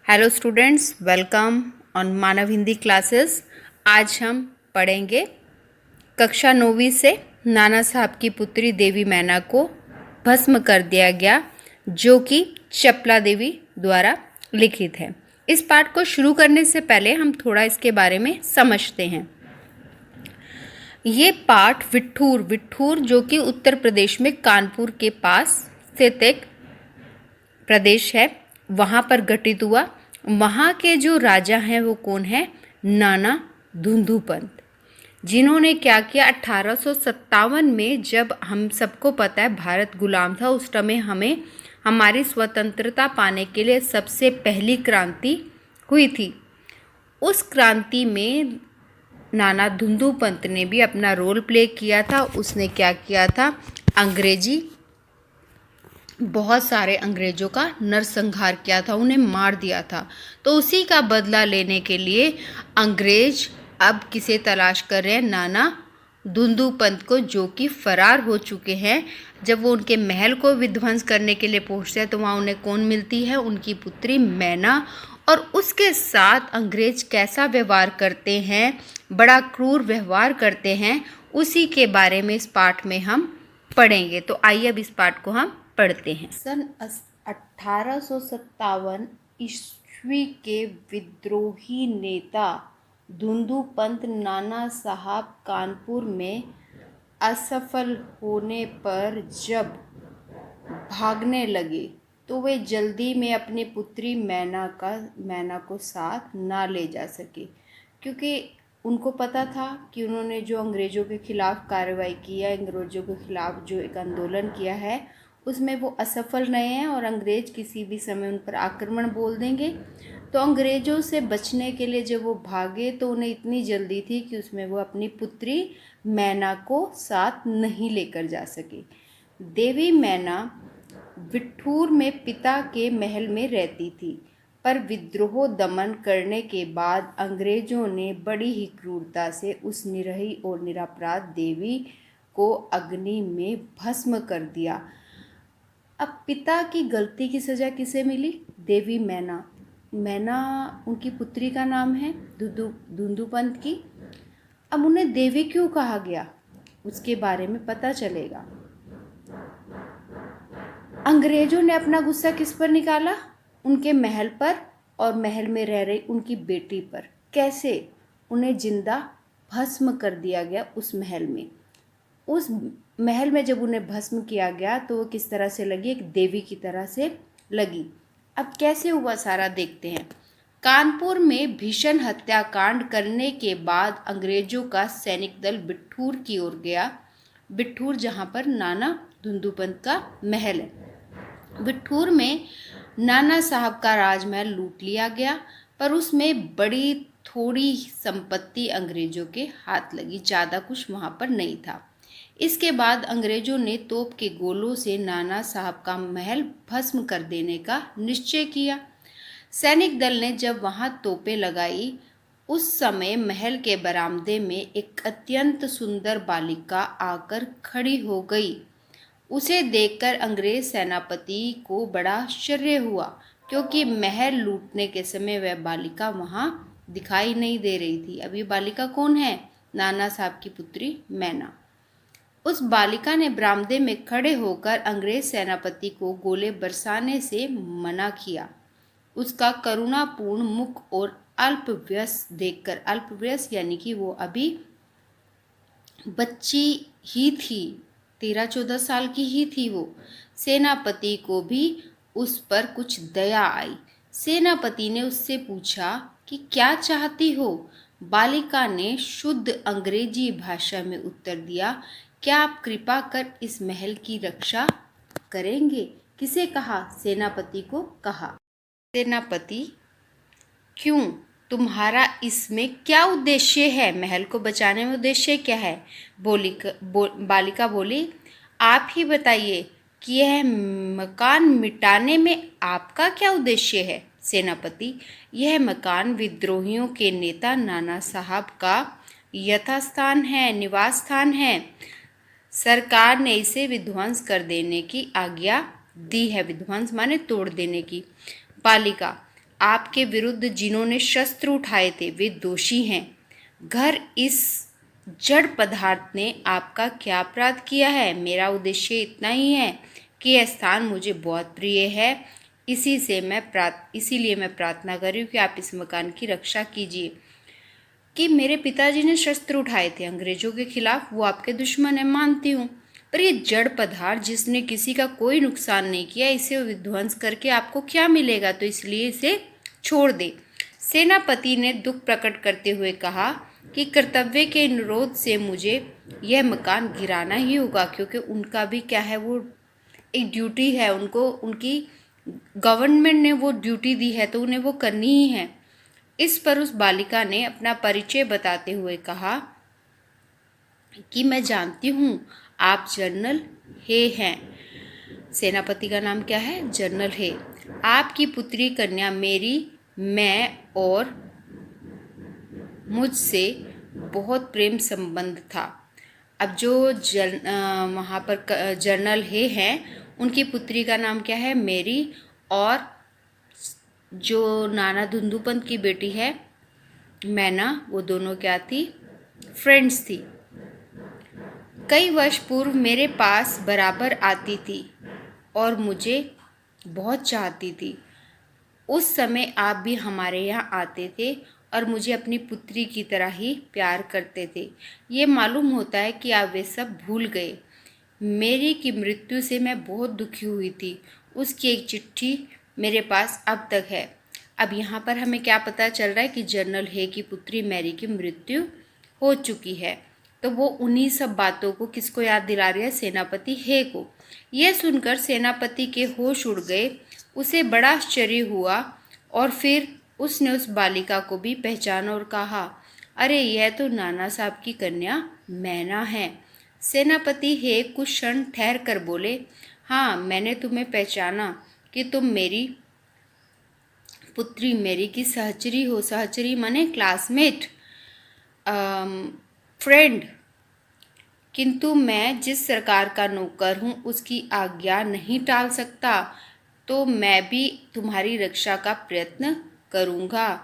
Hello students, welcome on Manav Hindi classes. आज हम पढ़ेंगे कक्षा 9वीं से नाना साहब की पुत्री देवी मैना को भस्म कर दिया गया, जो कि चपला देवी द्वारा लिखित है। इस पाठ को शुरू करने से पहले हम थोड़ा इसके बारे में समझते हैं। ये पाठ विठूर जो कि उत्तर प्रदेश में कानपुर के पास स्थित एक प्रदेश है, वहाँ पर घटित हुआ। वहाँ के जो राजा हैं वो कौन है? नाना धुंधु पंत, जिन्होंने क्या किया 1857 में, जब हम सबको पता है भारत गुलाम था, उस समय हमें हमारी स्वतंत्रता पाने के लिए सबसे पहली क्रांति हुई थी। उस क्रांति में नाना धुंधु पंत ने भी अपना रोल प्ले किया था। उसने क्या किया था? बहुत सारे अंग्रेजों का नरसंहार किया था, उन्हें मार दिया था। तो उसी का बदला लेने के लिए अंग्रेज अब किसे तलाश कर रहे हैं? नाना धुंधु पंत को, जो कि फरार हो चुके हैं। जब वो उनके महल को विध्वंस करने के लिए पहुंचते हैं तो वहाँ उन्हें कौन मिलती है? उनकी पुत्री मैना। और उसके साथ अंग्रेज कैसा व्यवहार करते हैं, बड़ा क्रूर व्यवहार करते हैं, उसी के बारे में इस पाठ में हम पढ़ेंगे। तो आइए अब इस पाठ को हम पढ़ते हैं। सन 1857 ईस्वी के विद्रोही नेता धुंधु पंत नाना साहब कानपुर में असफल होने पर जब भागने लगे तो वे जल्दी में अपनी पुत्री मैना को साथ ना ले जा सके, क्योंकि उनको पता था कि उन्होंने जो अंग्रेज़ों के खिलाफ कार्रवाई की है, अंग्रेज़ों के खिलाफ जो एक आंदोलन किया है, उसमें वो असफल रहे हैं और अंग्रेज किसी भी समय उन पर आक्रमण बोल देंगे। तो अंग्रेज़ों से बचने के लिए जब वो भागे तो उन्हें इतनी जल्दी थी कि उसमें वो अपनी पुत्री मैना को साथ नहीं लेकर जा सके। देवी मैना विठूर में पिता के महल में रहती थी, पर विद्रोह दमन करने के बाद अंग्रेजों ने बड़ी ही क्रूरता से उस निरही और निरपराध देवी को अग्नि में भस्म कर दिया। अब पिता की गलती की सज़ा किसे मिली? देवी मैना। मैना उनकी पुत्री का नाम है, धुंधु पंत की। अब उन्हें देवी क्यों कहा गया, उसके बारे में पता चलेगा। अंग्रेजों ने अपना गुस्सा किस पर निकाला? उनके महल पर और महल में रह रही उनकी बेटी पर। कैसे? उन्हें जिंदा भस्म कर दिया गया उस महल में। उस महल में जब उन्हें भस्म किया गया तो वो किस तरह से लगी? एक देवी की तरह से लगी। अब कैसे हुआ सारा देखते हैं। कानपुर में भीषण हत्याकांड करने के बाद अंग्रेजों का सैनिक दल बिठूर की ओर गया। बिठूर जहाँ पर नाना धुंधु पंत का महल है। बिठूर में नाना साहब का राजमहल लूट लिया गया, पर उसमें बड़ी थोड़ी संपत्ति अंग्रेजों के हाथ लगी, ज़्यादा कुछ वहाँ पर नहीं था। इसके बाद अंग्रेजों ने तोप के गोलों से नाना साहब का महल भस्म कर देने का निश्चय किया। सैनिक दल ने जब वहाँ तोपें लगाई, उस समय महल के बरामदे में एक अत्यंत सुंदर बालिका आकर खड़ी हो गई। उसे देखकर अंग्रेज सेनापति को बड़ा आश्चर्य हुआ, क्योंकि महल लूटने के समय वह बालिका वहाँ दिखाई नहीं दे रही थी। अब ये बालिका कौन है? नाना साहब की पुत्री मैना। उस बालिका ने बरामदे में खड़े होकर अंग्रेज सेनापति को गोले बरसाने से मना किया। उसका करुणापूर्ण मुख और अल्पवयस देखकर, अल्पवयस यानी कि वो अभी बच्ची ही थी, 13-14 साल की ही थी वो, सेनापति को भी उस पर कुछ दया आई। सेनापति ने उससे पूछा कि क्या चाहती हो? बालिका ने शुद्ध अंग्रेजी भाषा में उत्तर दिया, क्या आप कृपा कर इस महल की रक्षा करेंगे? किसे कहा? सेनापति को कहा। सेनापति, क्यों, तुम्हारा इसमें क्या उद्देश्य है? महल को बचाने में उद्देश्य क्या है? बालिका बोली, आप ही बताइए कि यह मकान मिटाने में आपका क्या उद्देश्य है? सेनापति, यह मकान विद्रोहियों के नेता नाना साहब का यथास्थान है, निवास स्थान है। सरकार ने इसे विध्वंस कर देने की आज्ञा दी है। विध्वंस माने तोड़ देने की। बालिका, आपके विरुद्ध जिन्होंने शस्त्र उठाए थे वे दोषी हैं। घर इस जड़ पदार्थ ने आपका क्या अपराध किया है? मेरा उद्देश्य इतना ही है कि यह स्थान मुझे बहुत प्रिय है, इसीलिए मैं प्रार्थना कर रही हूँ कि आप इस मकान की रक्षा कीजिए। कि मेरे पिताजी ने शस्त्र उठाए थे अंग्रेजों के खिलाफ, वो आपके दुश्मन है, मानती हूँ, पर ये जड़ पदार्थ जिसने किसी का कोई नुकसान नहीं किया, इसे विध्वंस करके आपको क्या मिलेगा? तो इसलिए इसे छोड़ दे। सेनापति ने दुख प्रकट करते हुए कहा कि कर्तव्य के अनुरोध से मुझे यह मकान गिराना ही होगा, क्योंकि उनका भी क्या है, वो एक ड्यूटी है, उनको उनकी गवर्नमेंट ने वो ड्यूटी दी है तो उन्हें वो करनी ही है। इस पर उस बालिका ने अपना परिचय बताते हुए कहा कि मैं जानती हूँ आप जनरल हे हैं। सेनापति का नाम क्या है? जनरल हे। आपकी पुत्री कन्या मेरी, मैं और मुझसे बहुत प्रेम संबंध था। अब जो वहाँ पर जनरल हे हैं, उनकी पुत्री का नाम क्या है? मेरी, और जो नाना धुंधुपंत की बेटी है मैना, वो दोनों क्या थी? फ्रेंड्स थी। कई वर्ष पूर्व मेरे पास बराबर आती थी और मुझे बहुत चाहती थी। उस समय आप भी हमारे यहाँ आते थे और मुझे अपनी पुत्री की तरह ही प्यार करते थे। ये मालूम होता है कि आप वे सब भूल गए। मेरी की मृत्यु से मैं बहुत दुखी हुई थी। उसकी एक चिट्ठी मेरे पास अब तक है। अब यहाँ पर हमें क्या पता चल रहा है कि जनरल हे की पुत्री मैरी की मृत्यु हो चुकी है। तो वो उन्हीं सब बातों को किसको याद दिला रही है? सेनापति हे को। यह सुनकर सेनापति के होश उड़ गए। उसे बड़ा आश्चर्य हुआ और फिर उसने उस बालिका को भी पहचाना और कहा, अरे यह तो नाना साहब की कन्या मैना है। सेनापति हे कुछ क्षण ठहर कर बोले, हाँ, मैंने तुम्हें पहचाना कि तुम मेरी पुत्री मेरी की सहचरी हो। सहचरी माने क्लासमेट, फ्रेंड। किंतु मैं जिस सरकार का नौकर हूँ उसकी आज्ञा नहीं टाल सकता, तो मैं भी तुम्हारी रक्षा का प्रयत्न करूँगा।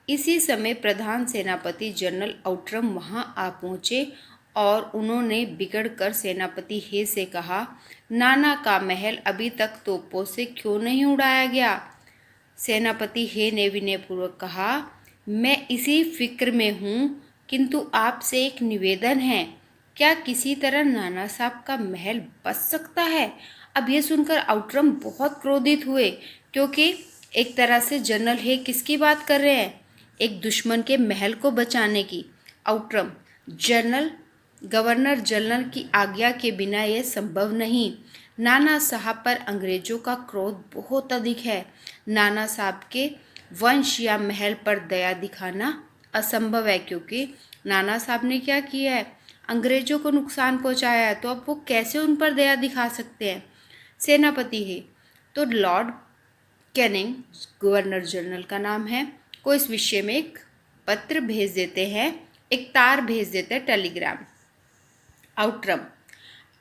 इसी समय प्रधान सेनापति जनरल आउट्रम वहाँ आ पहुँचे और उन्होंने बिगड़कर सेनापति हे से कहा, नाना का महल अभी तक तोपों से क्यों नहीं उड़ाया गया? सेनापति हे ने विनयपूर्वक कहा, मैं इसी फिक्र में हूँ, किंतु आपसे एक निवेदन है, क्या किसी तरह नाना साहब का महल बच सकता है? अब यह सुनकर आउट्रम बहुत क्रोधित हुए, क्योंकि एक तरह से जनरल हे किसकी बात कर रहे हैं? एक दुश्मन के महल को बचाने की। आउट्रम, गवर्नर जनरल की आज्ञा के बिना यह संभव नहीं। नाना साहब पर अंग्रेजों का क्रोध बहुत अधिक है। नाना साहब के वंश या महल पर दया दिखाना असंभव है, क्योंकि नाना साहब ने क्या किया है? अंग्रेजों को नुकसान पहुंचाया है, तो अब वो कैसे उन पर दया दिखा सकते हैं? सेनापति है तो लॉर्ड कैनिंग, गवर्नर जनरल का नाम है, को इस विषय में एक पत्र भेज देते हैं, एक तार भेज देते हैं, टेलीग्राम। आउट्रम,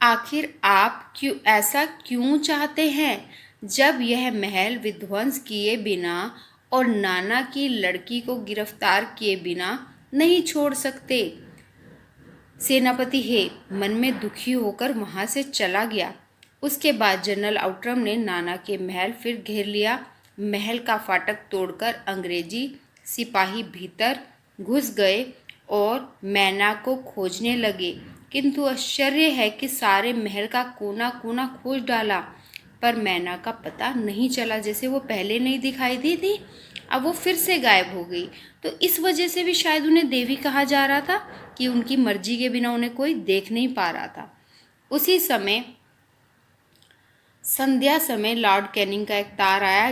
आखिर आप ऐसा क्यों चाहते हैं? जब यह महल विध्वंस किए बिना और नाना की लड़की को गिरफ्तार किए बिना नहीं छोड़ सकते। सेनापति हे मन में दुखी होकर वहां से चला गया। उसके बाद जनरल आउट्रम ने नाना के महल फिर घेर लिया। महल का फाटक तोड़कर अंग्रेजी सिपाही भीतर घुस गए और मैना को खोजने लगे, किंतु आश्चर्य है कि सारे महल का कोना कोना खोज डाला, पर मैना का पता नहीं चला। जैसे वो पहले नहीं दिखाई दी थी, अब वो फिर से गायब हो गई। तो इस वजह से भी शायद उन्हें देवी कहा जा रहा था कि उनकी मर्जी के बिना उन्हें कोई देख नहीं पा रहा था। उसी समय संध्या समय लॉर्ड कैनिंग का एक तार आया,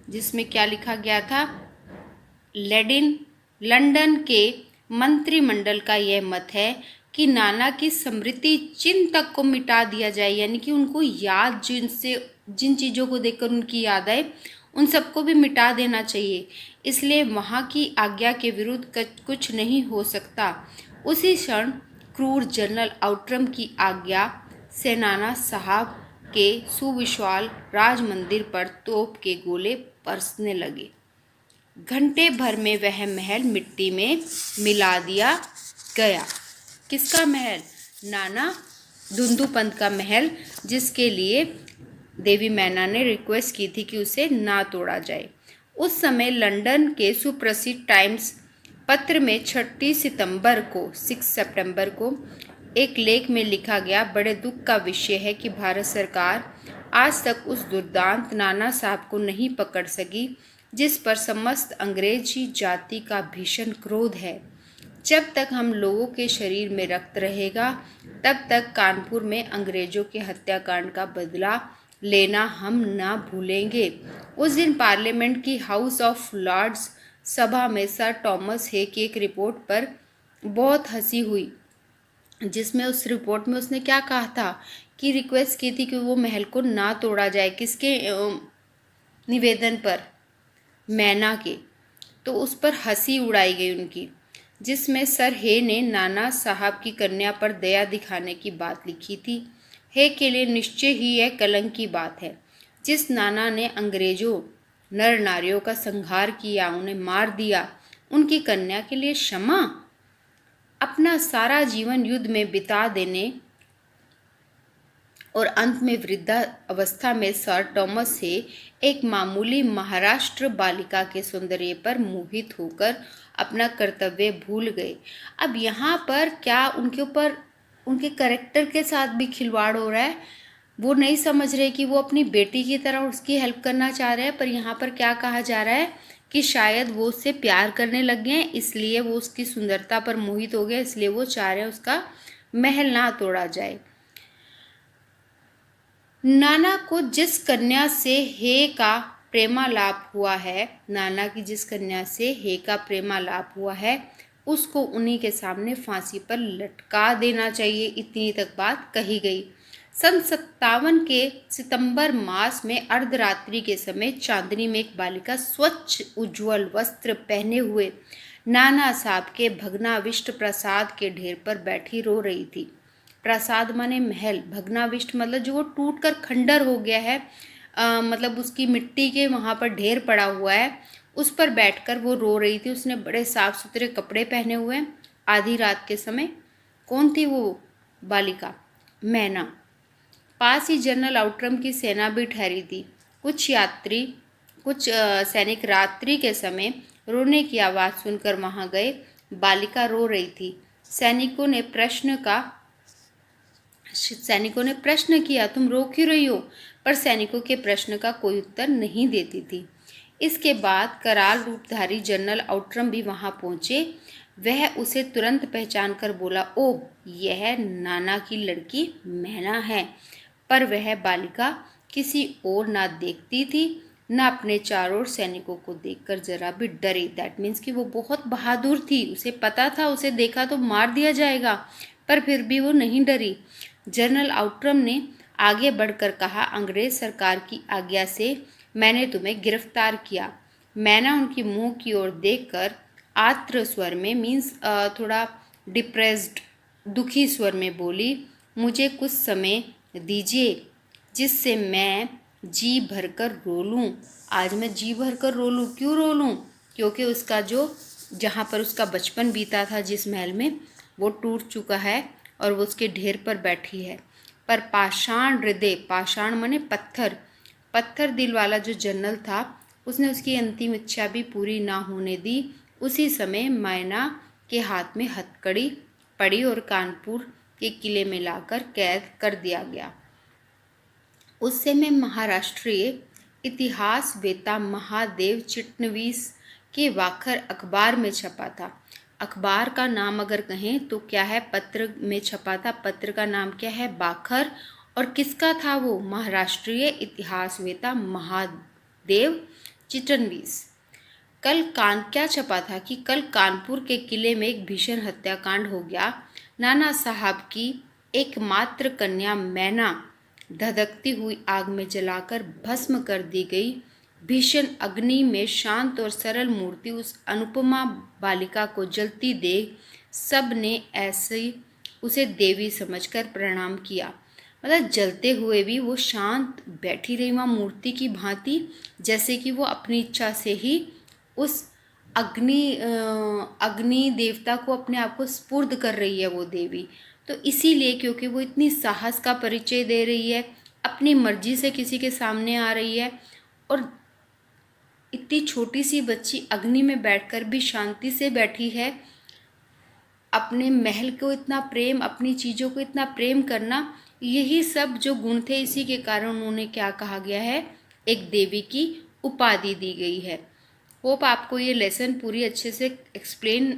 जिसमें क्या लिखा गया था? लंदन के मंत्रिमंडल का यह मत है कि नाना की स्मृति चिन्ह तक को मिटा दिया जाए, यानी कि उनको याद, जिन चीज़ों को देखकर उनकी याद आए उन सबको भी मिटा देना चाहिए। इसलिए वहाँ की आज्ञा के विरुद्ध कुछ नहीं हो सकता। उसी क्षण क्रूर जनरल आउट्रम की आज्ञा से नाना साहब के सुविशाल राज मंदिर पर तोप के गोले बरसने लगे। घंटे भर में वह महल मिट्टी में मिला दिया गया। किसका महल? नाना धुंधुपंत का महल, जिसके लिए देवी मैना ने रिक्वेस्ट की थी कि उसे ना तोड़ा जाए। उस समय लंदन के सुप्रसिद्ध टाइम्स पत्र में 6 सितंबर को एक लेख में लिखा गया, बड़े दुख का विषय है कि भारत सरकार आज तक उस दुर्दांत नाना साहब को नहीं पकड़ सकी जिस पर समस्त अंग्रेजी जाति का भीषण क्रोध है। जब तक हम लोगों के शरीर में रक्त रहेगा तब तक कानपुर में अंग्रेजों के हत्याकांड का बदला लेना हम ना भूलेंगे। उस दिन पार्लियामेंट की हाउस ऑफ लॉर्ड्स सभा में सर थॉमस हे की एक रिपोर्ट पर बहुत हंसी हुई, जिसमें उस रिपोर्ट में उसने क्या कहा था कि रिक्वेस्ट की थी कि वो महल को ना तोड़ा जाए। किसके निवेदन पर? मैना के। तो उस पर हंसी उड़ाई गई उनकी, जिसमें सर हे ने नाना साहब की कन्या पर दया दिखाने की बात लिखी थी। हे के लिए निश्चय ही यह कलंक की बात है। जिस नाना ने अंग्रेजों नर नारियों का संहार किया, उन्हें मार दिया, उनकी कन्या के लिए क्षमा? अपना सारा जीवन युद्ध में बिता देने और अंत में वृद्धावस्था में सर थॉमस हे एक मामूली महाराष्ट्र बालिका के सौंदर्य पर मोहित होकर अपना कर्तव्य भूल गए। अब यहाँ पर क्या उनके ऊपर उनके कैरेक्टर के साथ भी खिलवाड़ हो रहा है। वो नहीं समझ रहे कि वो अपनी बेटी की तरह उसकी हेल्प करना चाह रहे हैं, पर यहाँ पर क्या कहा जा रहा है कि शायद वो उससे प्यार करने लग गए हैं, इसलिए वो उसकी सुंदरता पर मोहित हो गए, इसलिए वो चाह रहे हैं उसका महल ना तोड़ा जाए। नाना को जिस कन्या से हे का प्रेमालाप हुआ है, नाना की जिस कन्या से हे का प्रेमालाप हुआ है, उसको उन्हीं के सामने फांसी पर लटका देना चाहिए। इतनी तक बात कही गई। सन 57 के सितंबर मास में अर्धरात्रि के समय चांदनी में एक बालिका स्वच्छ उज्जवल वस्त्र पहने हुए नाना साहब के भग्नाविष्ट प्रसाद के ढेर पर बैठी रो रही थी। प्रसाद माने महल, भग्नाविष्ट मतलब जो वो टूट कर खंडर हो गया है, मतलब उसकी मिट्टी के वहाँ पर ढेर पड़ा हुआ है, उस पर बैठकर वो रो रही थी। उसने बड़े साफ सुथरे कपड़े पहने हुए हैं, आधी रात के समय। कौन थी वो बालिका? मैना। पास ही जनरल आउट्रम की सेना भी ठहरी थी। कुछ सैनिक रात्रि के समय रोने की आवाज़ सुनकर वहाँ गए। बालिका रो रही थी। सैनिकों ने प्रश्न किया, तुम रो क्यों रही हो? पर सैनिकों के प्रश्न का कोई उत्तर नहीं देती थी। इसके बाद कराल रूपधारी जनरल आउट्रम भी वहां पहुंचे। वह उसे तुरंत पहचान कर बोला, ओह, यह नाना की लड़की मैना है। पर वह बालिका किसी और ना देखती थी, ना अपने चारों ओर सैनिकों को देखकर जरा भी डरी। दैट मीन्स कि वो बहुत बहादुर थी, उसे पता था उसे देखा तो मार दिया जाएगा, पर फिर भी वो नहीं डरी। जनरल आउट्रम ने आगे बढ़कर कहा, अंग्रेज सरकार की आज्ञा से मैंने तुम्हें गिरफ्तार किया। मैना उनकी मुंह की ओर देखकर आर्द्र स्वर में, मीन्स थोड़ा डिप्रेस्ड, दुखी स्वर में बोली, मुझे कुछ समय दीजिए जिससे मैं जी भरकर रो लूँ। आज मैं जी भरकर रो लूँ। क्यों रो लूँ? क्योंकि उसका जहाँ पर उसका बचपन बीता था, जिस महल में, वो टूट चुका है और वो उसके ढेर पर बैठी है। पर पाषाण हृदय, पाषाण माने पत्थर दिल वाला जो जनरल था, उसने उसकी अंतिम इच्छा भी पूरी ना होने दी। उसी समय मैना के हाथ में हथकड़ी पड़ी और कानपुर के किले में लाकर कैद कर दिया गया। उस समय महाराष्ट्रीय इतिहास वेता महादेव चिटनवीस के वाखर अखबार में छपा था। अखबार का नाम अगर कहें तो क्या है? पत्र में छपा था। पत्र का नाम क्या है? बाखर। और किसका था वो? महाराष्ट्रीय इतिहासवेता महादेव चिटनवीस। क्या छपा था कि कल कानपुर के किले में एक भीषण हत्याकांड हो गया। नाना साहब की एकमात्र कन्या मैना धधकती हुई आग में जलाकर भस्म कर दी गई। भीषण अग्नि में शांत और सरल मूर्ति उस अनुपमा बालिका को जलती देख सब ने ऐसे उसे देवी समझकर प्रणाम किया। मतलब जलते हुए भी वो शांत बैठी रही वहाँ मूर्ति की भांति, जैसे कि वो अपनी इच्छा से ही उस अग्नि देवता को अपने आप को स्पुर्द कर रही है वो देवी। तो इसीलिए क्योंकि वो इतनी साहस का परिचय दे रही है, अपनी मर्जी से किसी के सामने आ रही है, और इतनी छोटी सी बच्ची अग्नि में बैठकर भी शांति से बैठी है। अपने महल को इतना प्रेम, अपनी चीज़ों को इतना प्रेम करना, यही सब जो गुण थे, इसी के कारण उन्होंने क्या कहा गया है, एक देवी की उपाधि दी गई है। होप आपको ये लेसन पूरी अच्छे से एक्सप्लेन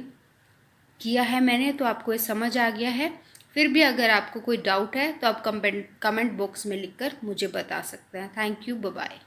किया है मैंने, तो आपको ये समझ आ गया है। फिर भी अगर आपको कोई डाउट है तो आप कमेंट बॉक्स में लिखकर मुझे बता सकते हैं। Thank you, bye bye.